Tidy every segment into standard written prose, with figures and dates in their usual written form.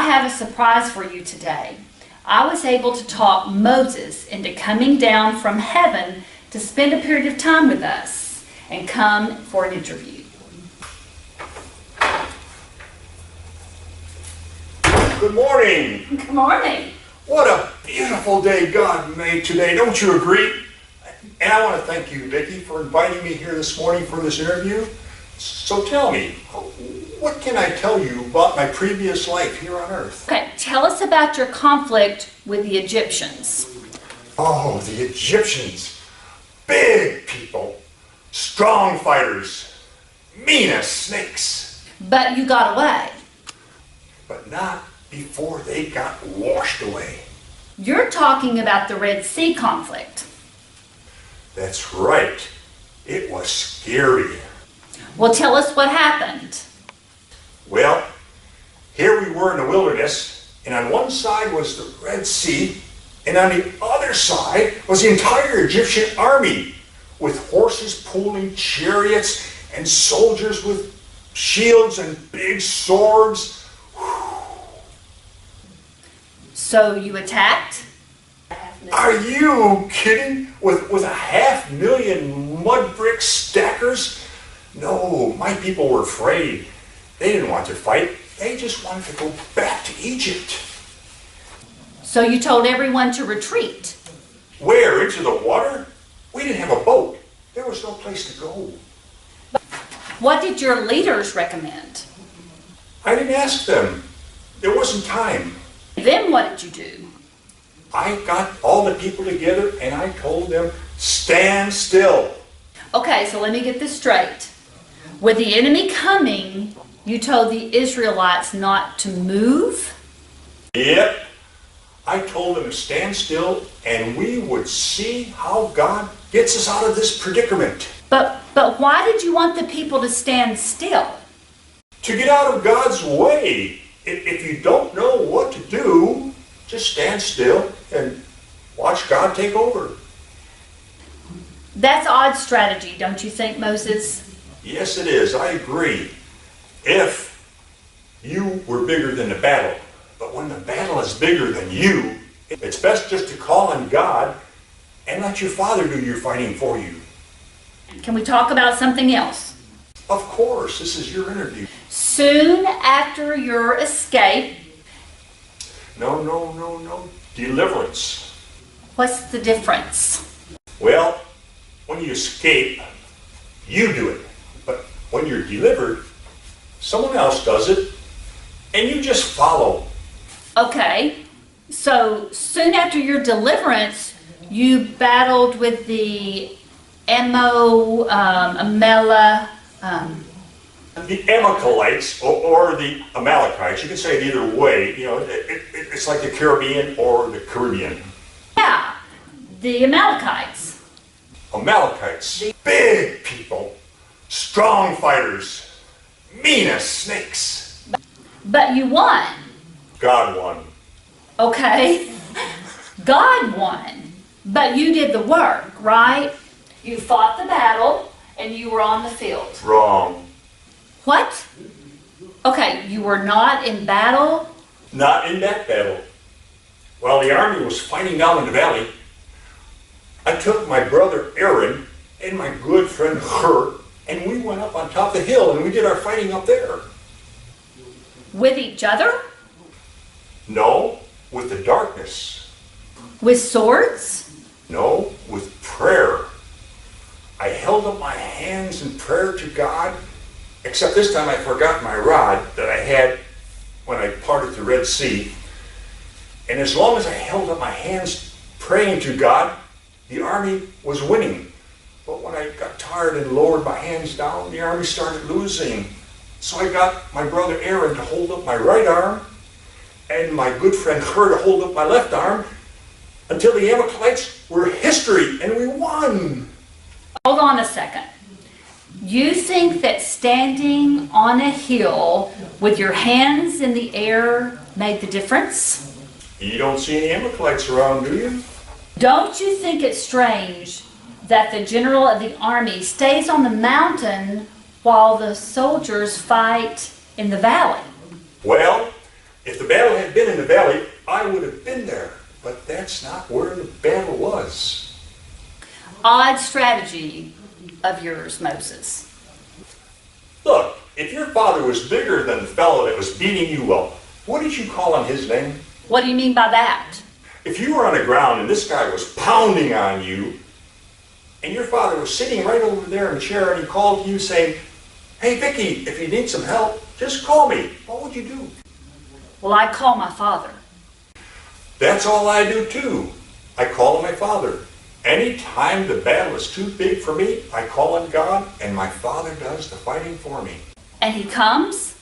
I have a surprise for you today. I was able to talk Moses into coming down from heaven to spend a period of time with us and come for an interview. Good morning. Good morning. What a beautiful day God made today, don't you agree? And I want to thank you, Vicky, for inviting me here this morning for this interview. So tell me, what can I tell you about my previous life here on earth? Okay, tell us about your conflict with the Egyptians. Oh, the Egyptians. Big people. Strong fighters. Mean as snakes. But you got away. But not before they got washed away. You're talking about the Red Sea conflict. That's right. It was scary. Well, tell us what happened. Well, here we were in the wilderness, and on one side was the Red Sea, and on the other side was the entire Egyptian army, with horses pulling chariots and soldiers with shields and big swords. So you attacked? Are you kidding? With 500,000 mud brick stackers? No, my people were afraid. They didn't want to fight. They just wanted to go back to Egypt. So you told everyone to retreat? Where? Into the water? We didn't have a boat. There was no place to go. What did your leaders recommend? I didn't ask them. There wasn't time. Then what did you do? I got all the people together and I told them, stand still. Okay, so let me get this straight. With the enemy coming, you told the Israelites not to move? Yep. I told them to stand still and we would see how God gets us out of this predicament. But why did you want the people to stand still? To get out of God's way. If you don't know what to do, just stand still and watch God take over. That's odd strategy, don't you think, Moses? Yes, it is. I agree. If you were bigger than the battle. But when the battle is bigger than you, it's best just to call on God and let your Father do your fighting for you. Can we talk about something else? Of course, this is your interview. Soon after your escape... No. Deliverance. What's the difference? Well, when you escape, you do it. But when you're delivered, someone else does it, and you just follow. Okay, so soon after your deliverance, you battled with the The Amalekites or the Amalekites, you can say it either way. You know, it's like the Caribbean or the Caribbean. Yeah, the Amalekites. Amalekites, big people, strong fighters, mean as snakes. But you won. God won. Okay, God won. But you did the work, right? You fought the battle and you were on the field. Wrong. What? Okay, you were not in battle? Not in that battle. While the army was fighting down in the valley, I took my brother Aaron and my good friend Hur, and we went up on top of the hill and we did our fighting up there. With each other? No, with the darkness. With swords? No, with prayer. I held up my hands in prayer to God, except this time I forgot my rod that I had when I parted the Red Sea. And as long as I held up my hands praying to God, the army was winning. But when I got tired and lowered my hands down, the army started losing. So I got my brother Aaron to hold up my right arm and my good friend Hur to hold up my left arm until the Amalekites were history and we won. Hold on a second. You think that standing on a hill with your hands in the air made the difference? You don't see any Amalekites around, do you? Don't you think it's strange that the general of the army stays on the mountain while the soldiers fight in the valley? Well, if the battle had been in the valley, I would have been there. But that's not where the battle was. Odd strategy of yours, Moses. Look, if your father was bigger than the fellow that was beating you up, what did you call on his name? What do you mean by that? If you were on the ground and this guy was pounding on you, and your father was sitting right over there in the chair and he called you saying, "Hey Vicky, if you need some help, just call me," what would you do? Well, I call my father. That's all I do too. I call on my father. Anytime the battle is too big for me, I call on God, and my father does the fighting for me. And he comes?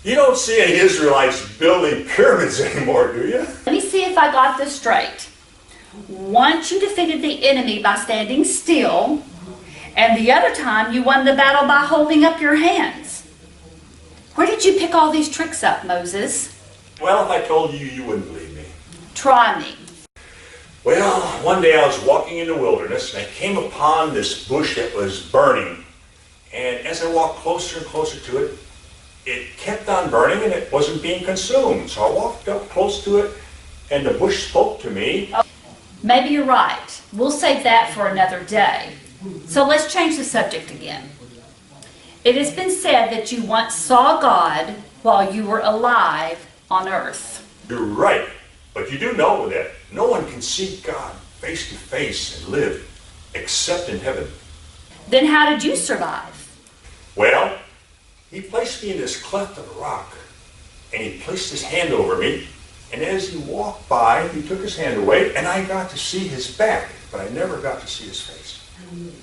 You don't see any Israelites building pyramids anymore, do you? Let me see if I got this straight. Once you defeated the enemy by standing still, and the other time you won the battle by holding up your hands. Where did you pick all these tricks up, Moses? Well, if I told you, you wouldn't believe me. Try me. Well, one day I was walking in the wilderness and I came upon this bush that was burning. And as I walked closer and closer to it, it kept on burning and it wasn't being consumed. So I walked up close to it and the bush spoke to me. Maybe you're right. We'll save that for another day. So let's change the subject again. It has been said that you once saw God while you were alive on earth. You're right, but you do know that no one can see God face to face and live except in heaven. Then how did you survive? Well, he placed me in this cleft of a rock, and he placed his hand over me, and as he walked by, he took his hand away, and I got to see his back, but I never got to see his face.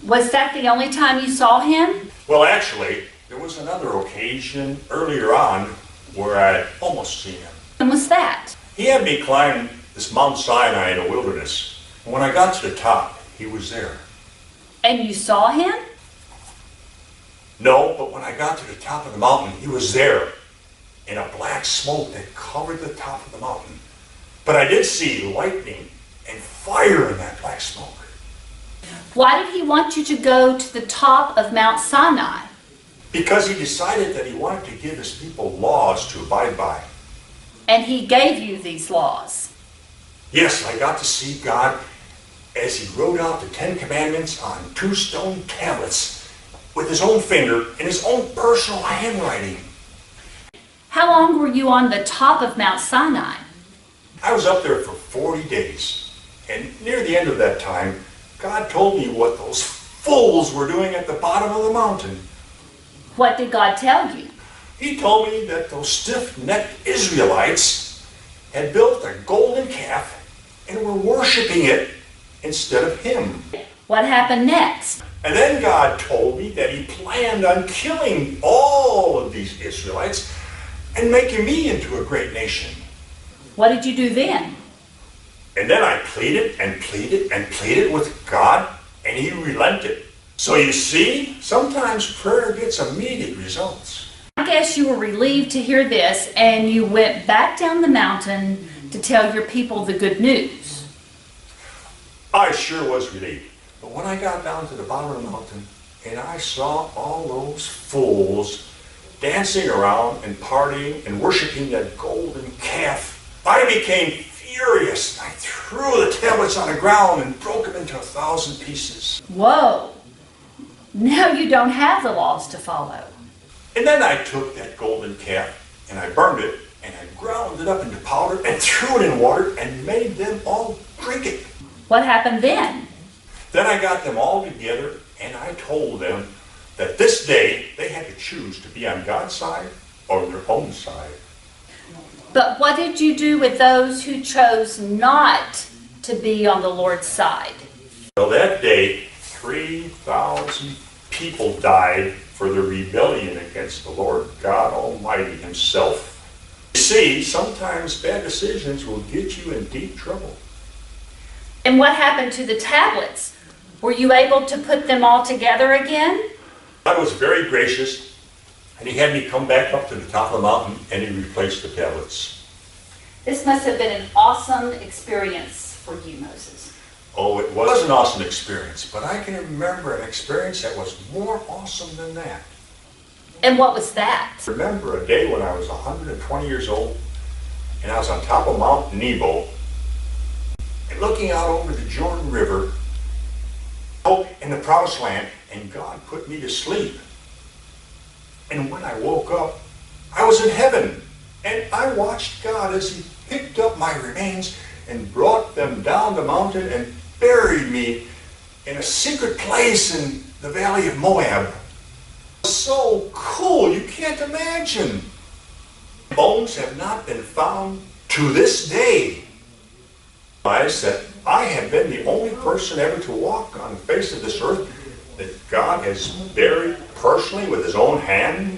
Was that the only time you saw him? Well, actually, there was another occasion earlier on where I had almost seen him. When was that? He had me climb this Mount Sinai in the wilderness. And when I got to the top, he was there. And you saw him? No, but when I got to the top of the mountain, he was there in a black smoke that covered the top of the mountain. But I did see lightning and fire in that black smoke. Why did he want you to go to the top of Mount Sinai? Because he decided that he wanted to give his people laws to abide by. And he gave you these laws. Yes, I got to see God as he wrote out the 10 Commandments on 2 stone tablets with his own finger in his own personal handwriting. How long were you on the top of Mount Sinai? I was up there for 40 days. And near the end of that time, God told me what those fools were doing at the bottom of the mountain. What did God tell you? He told me that those stiff-necked Israelites had built a golden calf and were worshiping it instead of him. What happened next? And then God told me that he planned on killing all of these Israelites and making me into a great nation. What did you do then? And then I pleaded and pleaded and pleaded with God, and he relented. So you see, sometimes prayer gets immediate results. I guess you were relieved to hear this, and you went back down the mountain to tell your people the good news. I sure was relieved. But when I got down to the bottom of the mountain, and I saw all those fools dancing around and partying and worshiping that golden calf, I became furious. I threw the tablets on the ground and broke them into 1,000 pieces. Whoa! Now you don't have the laws to follow. And then I took that golden calf and I burned it and I ground it up into powder and threw it in water and made them all drink it. What happened then? Then I got them all together and I told them that this day they had to choose to be on God's side or their own side. But what did you do with those who chose not to be on the Lord's side? Well, that day, 3,000 people died for their rebellion against the Lord God Almighty himself. You see, sometimes bad decisions will get you in deep trouble. And what happened to the tablets? Were you able to put them all together again? God was very gracious, and he had me come back up to the top of the mountain, and he replaced the tablets. This must have been an awesome experience for you, Moses. Oh, it was an awesome experience, but I can remember an experience that was more awesome than that. And what was that? I remember a day when I was 120 years old, and I was on top of Mount Nebo, and looking out over the Jordan River, in the Promised Land, and God put me to sleep. And when I woke up, I was in heaven, and I watched God as He picked up my remains and brought them down the mountain and buried me in a secret place in the valley of Moab. It was so cool, you can't imagine. Bones have not been found to this day. I said, I have been the only person ever to walk on the face of this earth that God has buried personally with His own hand.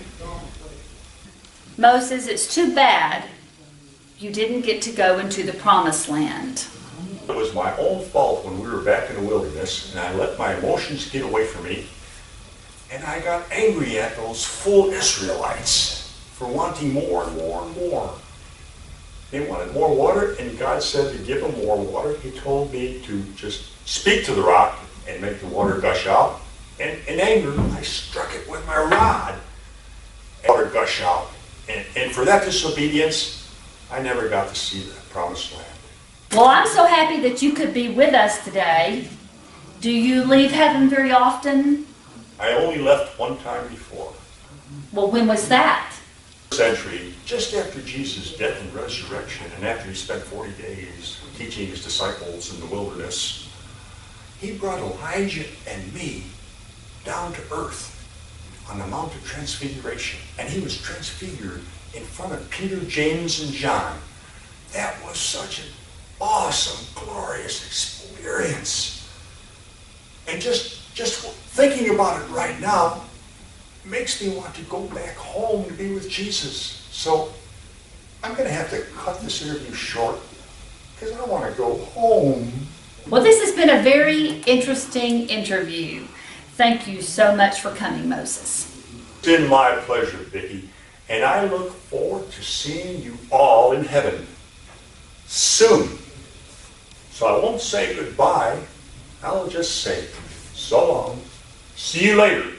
Moses, it's too bad you didn't get to go into the Promised Land. It was my own fault when we were back in the wilderness, and I let my emotions get away from me, and I got angry at those fool Israelites for wanting more and more and more. They wanted more water, and God said to give them more water. He told me to just speak to the rock and make the water gush out. And in anger, I struck it with my rod, and water gush out. And for that disobedience, I never got to see the Promised Land. Well, I'm so happy that you could be with us today. Do you leave heaven very often? I only left one time before. Well, when was that? Century, just after Jesus' death and resurrection, and after He spent 40 days teaching His disciples in the wilderness, He brought Elijah and me down to earth on the Mount of Transfiguration, and He was transfigured in front of Peter, James, and John. That was such an awesome, glorious experience. And just thinking about it right now makes me want to go back home to be with Jesus. So I'm going to have to cut this interview short because I want to go home. Well, this has been a very interesting interview. Thank you so much for coming, Moses. It's been my pleasure, Vicky, and I look forward to seeing you all in heaven soon. So I won't say goodbye. I'll just say so long. See you later.